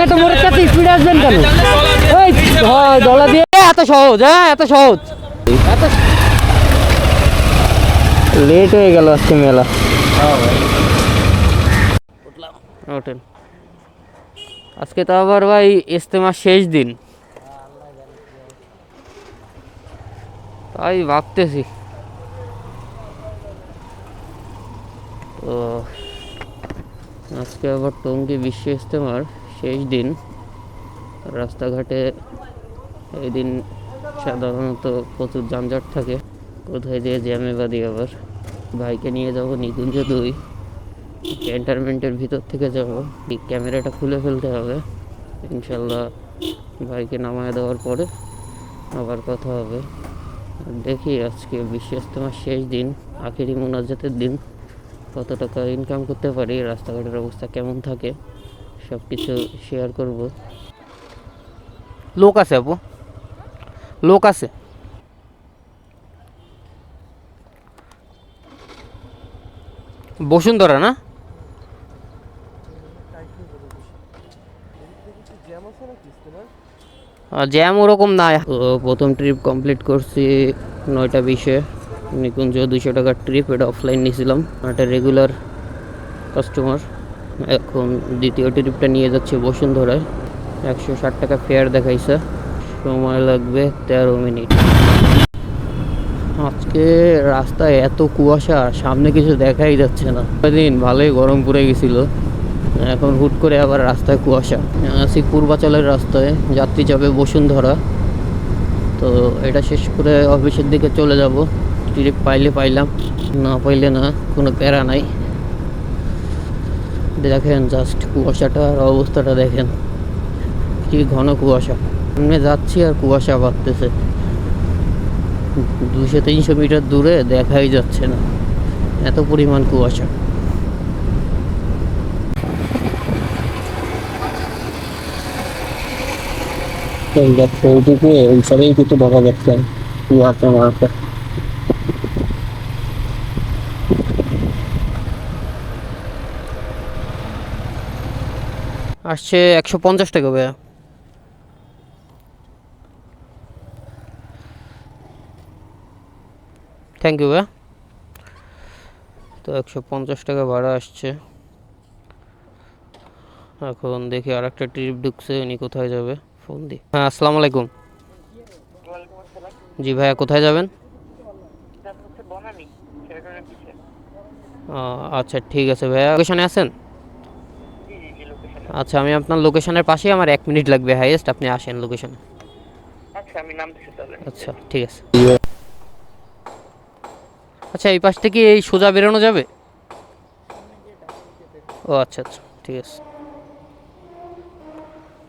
এত মোড়ের কাছে স্পিডে আসবেন কেন? ওই দলা দিয়ে এত সহজ, হ্যাঁ এত সহজ, এত লেট হয়ে গেল আজকে মেলা। ওঠেন, আজকে তো আবার ভাই ইজতেমার শেষ দিন, তাই ভাবতেছি। তো আজকে আবার টঙ্গী বিশ্ব ইজতেমার শেষ দিন। রাস্তাঘাটে এই দিন সাধারণত প্রচুর যানজট থাকে। কোথায় দিয়ে জ্যামে বাদি। আবার ভাইকে নিয়ে যাবো নিকুঞ্জ 2 ক্যান্টনমেন্টের ভিতর থেকে যাব। ক্যামেরাটা খুলে ফেলতে হবে, ইনশাল্লাহ ভাইকে নামায় দেওয়ার পরে আবার কথা হবে। দেখি আজকে বিশ্ব ইজতেমার শেষ দিন, আখেরি মোনাজাতের দিন, কত টাকা ইনকাম করতে পারি, রাস্তাঘাটের অবস্থা কেমন থাকে সব কিছু শেয়ার করব। লোক আছে আপু, লোক আছে। বসুন্ধরা না? জ্যাম ওরকম না। প্রথম ট্রিপ কমপ্লিট করছি 9টা 20-এ। নিকুঞ্জ 200 টাকার ট্রিপ, এটা অফলাইন নিয়েছিলাম, একটা রেগুলার কাস্টমার। এখন দ্বিতীয় ট্রিপটা নিয়ে যাচ্ছে বসুন্ধরায়, 160 টাকা ফেয়ার দেখাইছে, সময় লাগবে 13 মিনিট। আজকে রাস্তায় এত কুয়াশা, সামনে কিছু দেখাই যাচ্ছে না। দিন ভালোই গরম পড়ে গেছিল, এখন হুট করে আবার রাস্তায় কুয়াশা। আছি পূর্বাচলের রাস্তায়, যাত্রী যাবে বসুন্ধরা। তো এটা শেষ করে অফিসের দিকে চলে যাব। ট্রিপ পাইলে পাইলাম, না পাইলে না, কোনো প্যারা নাই। দেখেন জাস্ট কুয়াশাটার অবস্থাটা দেখেন, কি ঘন কুয়াশা। সামনে যাচ্ছি আর কুয়াশা বাড়তেছে, 200-300 মিটার দূরে দেখাই যাচ্ছে না, এত পরিমাণ কুয়াশা। কিছু দেখা যাচ্ছে কুয়াশা মারতে। আসছে 150 টাকা ভাইয়া। থ্যাংক ইউ ভাইয়া। তো 150 টাকা ভাড়া আসছে। এখন দেখি আর একটা ট্রিপ ঢুকছে, উনি কোথায় যাবে ফোন দি। হ্যাঁ আসসালামু আলাইকুম। জি ভাইয়া, কোথায় যাবেন? আচ্ছা ঠিক আছে ভাইয়া, লোকেশনে আছেন? আচ্ছা, আমি আপনার লোকেশনের পাশেই, আমার 1 মিনিট লাগবে হাইয়েস্ট, আপনি আসেন লোকেশনে। আচ্ছা ঠিক আছে। আচ্ছা, এই পাশ থেকে এই সোজা বেরোনো যাবে? ও আচ্ছা আচ্ছা ঠিক আছে,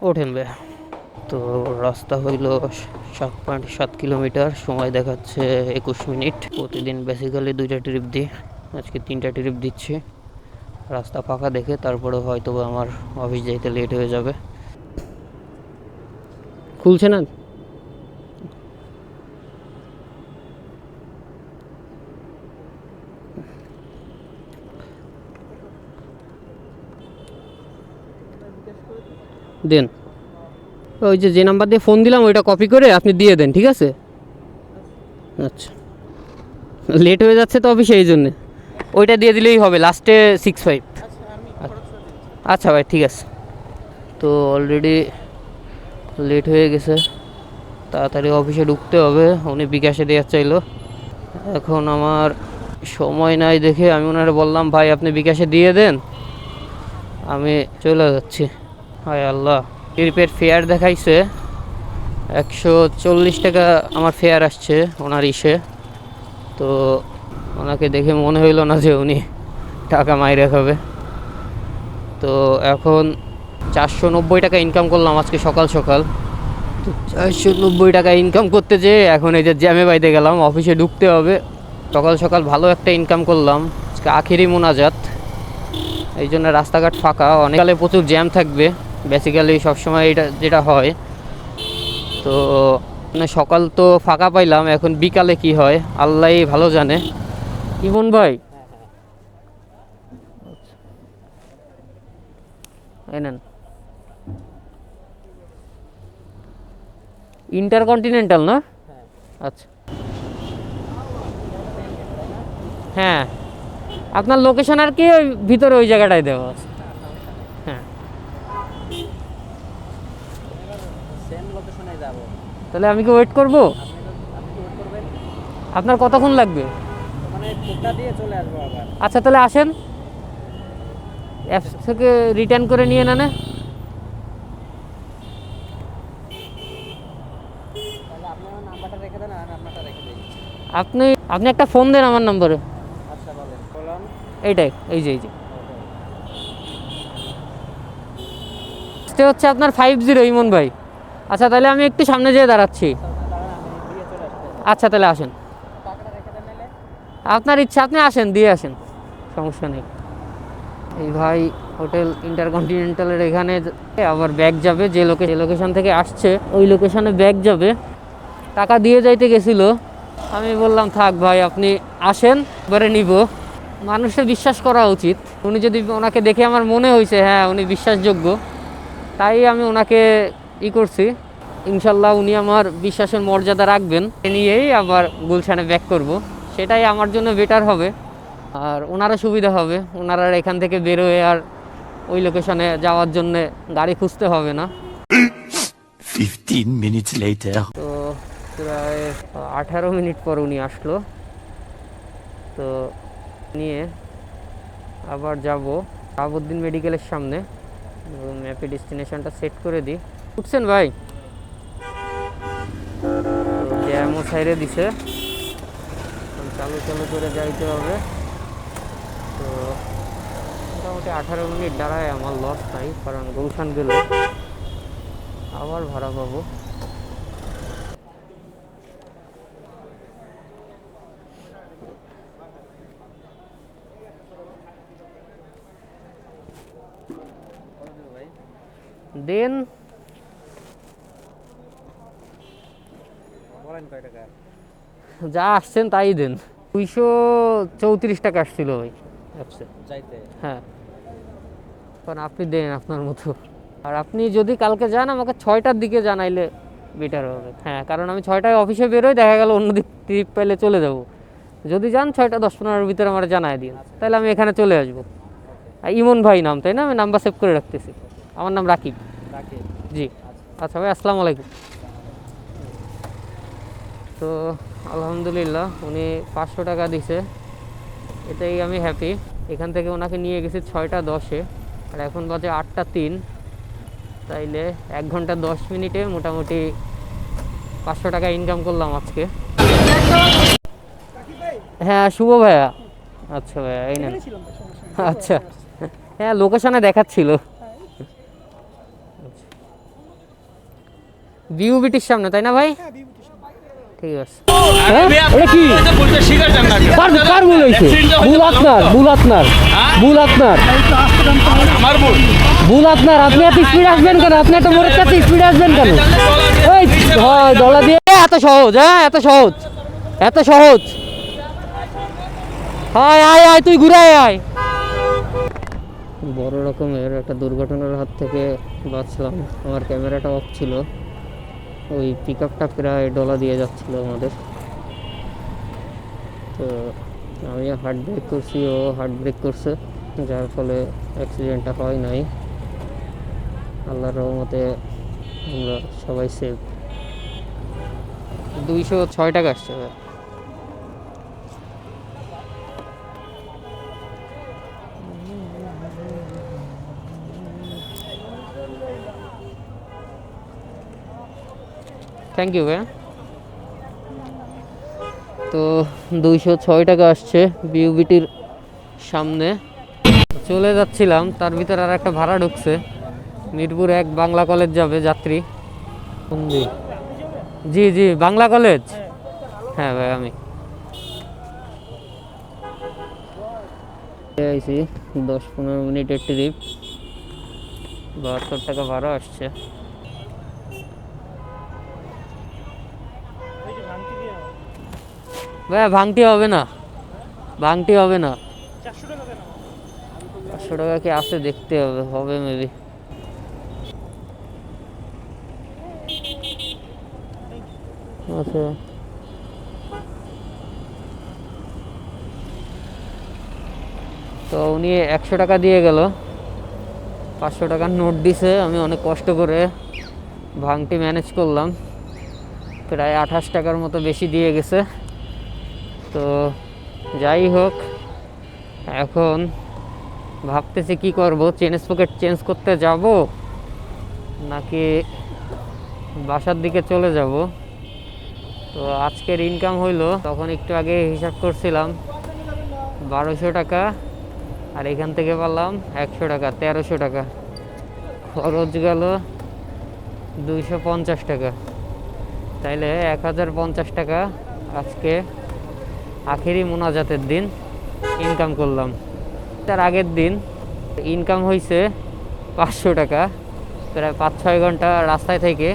ওঠেন ভাইয়া। তো রাস্তা হইল 7.7 কিলোমিটার, সময় দেখাচ্ছে 21 মিনিট। প্রতিদিন বেসিক্যালি 2টা ট্রিপ দিই, আজকে 3টা ট্রিপ দিচ্ছি। রাস্তা ফাঁকা দেখে তারপরে হয়তো আমার অফিস যাইতে লেট হয়ে যাবে। খুলছে না? দেন, ওই যে নাম্বার দিয়ে ফোন দিলাম ওইটা কপি করে আপনি দিয়ে দেন, ঠিক আছে? আচ্ছা, লেট হয়ে যাচ্ছে তো অফিসে, এই জন্যে ওইটা দিয়ে দিলেই হবে, লাস্টে 65। আচ্ছা ভাই ঠিক আছে। তো অলরেডি লেট হয়ে গেছে, তাড়াতাড়ি অফিসে ঢুকতে হবে। উনি বিকাশে দেওয়ার চাইলো, এখন আমার সময় নাই দেখে আমি ওনারে বললাম ভাই আপনি বিকাশে দিয়ে দেন, আমি চলে যাচ্ছি। হায় আল্লাহ, ট্রিপের ফেয়ার দেখাইছে 140 টাকা আমার ফেয়ার আসছে ওনার ইসে। তো ওনাকে দেখে মনে হইল না যে উনি টাকা মাইরে খাবে। তো এখন 490 টাকা ইনকাম করলাম আজকে সকাল সকাল। 490 টাকা ইনকাম করতে যেয়ে এখন এই যে জ্যামে বাইতে গেলাম, অফিসে ঢুকতে হবে। সকাল সকাল ভালো একটা ইনকাম করলাম, আজকে আখেরি মোনাজাত, এই জন্য রাস্তাঘাট ফাঁকা। অনেককালে প্রচুর জ্যাম থাকবে বেসিক্যালি সবসময়, এটা যেটা হয়। তো সকাল তো ফাঁকা পাইলাম, এখন বিকালে কি হয় আল্লাহই ভালো জানে। ইমন ভাই এই নেন। ইন্টারকন্টিনেন্টাল না? আচ্ছা হ্যাঁ, আপনার লোকেশন আর কি ওই ভিতরে ওই জায়গাটায় দেওয়া আছে। হ্যাঁ তাহলে আমি কি ওয়েট করব? আপনার কতক্ষণ লাগবে? আচ্ছা তাহলে আসেন, অ্যাপস থেকে রিটার্ন করে নিয়ে না। আপনি আপনি একটা ফোন দেন আমার নম্বরে। এইটাই, এই যে হচ্ছে আপনার 50 ইমন ভাই। আচ্ছা তাহলে আমি একটু সামনে যেয়ে দাঁড়াচ্ছি। আচ্ছা তাহলে আসেন, আপনার ইচ্ছা, আপনি আসেন, দিয়ে আসেন, সমস্যা নেই। এই ভাই হোটেল ইন্টারকন্টিনেন্টালের এখানে আবার ব্যাগ যাবে, যে লোকেশন থেকে আসছে ওই লোকেশনে ব্যাগ যাবে। টাকা দিয়ে যাইতে গেছিলো, আমি বললাম থাক ভাই আপনি আসেন, এবারে নিব। মানুষের বিশ্বাস করা উচিত। উনি যদি, ওনাকে দেখে আমার মনে হয়েছে হ্যাঁ উনি বিশ্বাসযোগ্য, তাই আমি ওনাকে করছি। ইনশাল্লাহ উনি আমার বিশ্বাসের মর্যাদা রাখবেন, এ নিয়েই আবার গুলশানে ব্যাক করব, সেটাই আমার জন্য বেটার হবে। আর ওনারও সুবিধা হবে, ওনারা এখান থেকে বেরোয় আর ওই লোকেশনে যাওয়ার জন্য গাড়ি খুঁজতে হবে না। 15 minutes later. তো প্রায় 18 মিনিট পর উনি আসলো। তো নিয়ে আবার যাব শাহাবুদ্দিন মেডিকেলের সামনে। ম্যাপে ডেস্টিনেশনটা সেট করে দিই। উঠছেন ভাই? জ্যামও সাইডে দিছে, চালু করে যাইতে হবে। তো মোটামুটি 18 মিনিট দাঁড়ায় আমার লস নাই, কারণ গুলশান গেলে আবার ভাড়া পাবো। দেন যা আসছেন তাই দেন। 234 টাকা আসছিল ভাই হ্যাঁ, কারণ আপনি দেন আপনার মতো। আর আপনি যদি কালকে যান আমাকে 6টার দিকে জানাইলে বেটার হবে। হ্যাঁ, কারণ আমি 6টায় অফিসে বেরোই, দেখা গেল অন্য দিক ট্রিপ পাইলে চলে যাব। যদি যান 6টা 10-15 ভিতরে আমার জানাই দিন, তাহলে আমি এখানে চলে আসবো। ইমন ভাই নাম, তাই না? আমি নাম্বার সেভ করে রাখতেছি। আমার নাম রাকিব। জি আচ্ছা ভাই, আসসালামু আলাইকুম। তো আলহামদুলিল্লাহ উনি 500 টাকা দিছে, এটাই আমি হ্যাপি। এখান থেকে ওনাকে নিয়ে গেছি 6টা 10-এ, আর এখন বাজে 8টা 3। তাইলে 1 ঘন্টা 10 মিনিটে মোটামুটি 500 টাকা ইনকাম করলাম আজকে। হ্যাঁ শুভ ভাইয়া। আচ্ছা ভাইয়া এই নেন। আচ্ছা হ্যাঁ, লোকেশনে দেখাচ্ছিল। বিউবিটির সামনে, তাই না ভাই? ঠিক আছে। এটা কি কার ভুল হয়েছে? ভুল আপনার, ভুল আপনার, ভুল আপনার, ভুল আপনার। আপনি এত স্পিড আসবেন কেন? আপনি এত মোড়ের কাছে স্পিড আসবেন কেন? ওই হয় দলা দিয়ে এত সহজ? হ্যাঁ এত সহজ, এত সহজ। আয় আয় আয়, তুই ঘুরে আয়। বড় রকমের একটা দুর্ঘটনার হাত থেকে বাঁচলাম। আমার ক্যামেরাটা অফ ছিল, ওই পিক আপটা প্রায় ডলা দিয়ে যাচ্ছিল আমাদের। তো আমি হার্ট ব্রেক করছি, ও হার্ট ব্রেক করছে, যার ফলে অ্যাক্সিডেন্টটা হয় নাই। আল্লাহর রহমতে আমরা সবাই সেফ। 206 টাকা আসছে। থ্যাংক ইউ ভাইয়া। তো 206 টাকা আসছে বিউবিটির সামনে। চলে যাচ্ছিলাম, তার ভিতরে আর একটা ভাড়া ঢুকছে। মিরপুর 1 বাংলা কলেজ যাবে যাত্রী। জি জি বাংলা কলেজ। হ্যাঁ ভাই আমি আইছি 10-15 মিনিটের ট্রিপ, 72 টাকা ভাড়া আসছে। ভাইয়া ভাঙটি হবে না, ভাঙটি হবে না। 500 টাকা কি আছে দেখতে হবে, হবে মেবি। আচ্ছা, তো উনি 100 টাকা দিয়ে গেল, 500 টাকার নোট দিছে। আমি অনেক কষ্ট করে ভাঙটি ম্যানেজ করলাম, প্রায় 28 টাকার মতো বেশি দিয়ে গেছে। তো যাই হোক, এখন ভাবতেছি কি করব, চেঞ্জ পকেট চেঞ্জ করতে যাব নাকি বাসার দিকে চলে যাব। তো আজকের ইনকাম হইলো, তখন একটু আগে হিসাব করছিলাম 1200 টাকা, আর এখান থেকে পারলাম 100 টাকা, 1300 টাকা। খরচ গেল 250 টাকা, তাইলে 1050 টাকা আজকে আখেরি মোনাজাতের দিন ইনকাম করলাম। তার আগের দিন ইনকাম হয়েছে 500 টাকা, প্রায় 5-6 ঘন্টা রাস্তায় থেকে।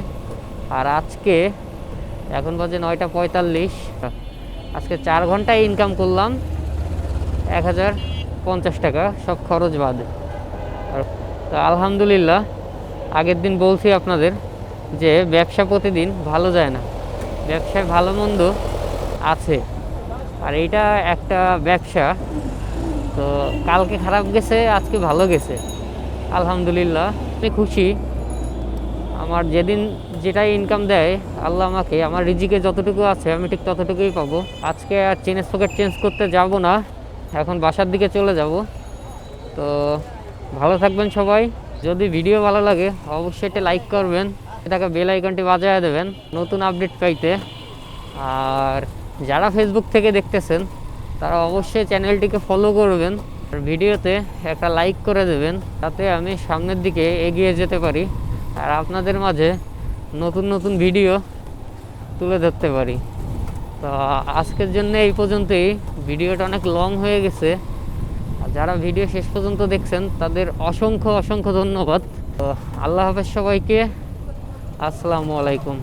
আর আজকে এখন বাজে 9টা 45, আজকে 4 ঘন্টায় ইনকাম করলাম 1050 টাকা, সব খরচ বাদে। তো আলহামদুলিল্লাহ, আগের দিন বলছি আপনাদের যে ব্যবসা প্রতিদিন ভালো যায় না, ব্যবসায় ভালো মন্দ আছে, আর এইটা একটা ব্যবসা। তো কালকে খারাপ গেছে, আজকে ভালো গেছে, আলহামদুলিল্লাহ। আমি খুশি, আমার যেদিন যেটা ইনকাম দেয় আল্লাহ আমাকে, আমার রিজিকে যতটুকু আছে আমি ঠিক ততটুকুই পাবো। আজকে আর চেঞ্জ পকেট চেঞ্জ করতে যাব না, এখন বাসার দিকে চলে যাব। তো ভালো থাকবেন সবাই। যদি ভিডিও ভালো লাগে অবশ্যই একটা লাইক করবেন, এটাকে বেল আইকনটি বাজিয়ে দেবেন নতুন আপডেট পাইতে। আর যারা ফেসবুক থেকে দেখতেছেন তারা অবশ্যই চ্যানেলটিকে ফলো করবেন, আর ভিডিওতে একটা লাইক করে দেবেন, তাতে আমি সামনের দিকে এগিয়ে যেতে পারি আর আপনাদের মাঝে নতুন নতুন ভিডিও তুলে ধরতে পারি। তো আজকের জন্য এই পর্যন্তই, ভিডিওটা অনেক লং হয়ে গেছে। আর যারা ভিডিও শেষ পর্যন্ত দেখছেন তাদের অসংখ্য অসংখ্য ধন্যবাদ। তো আল্লাহ হাফেজ সবাইকে, আসসালামু আলাইকুম।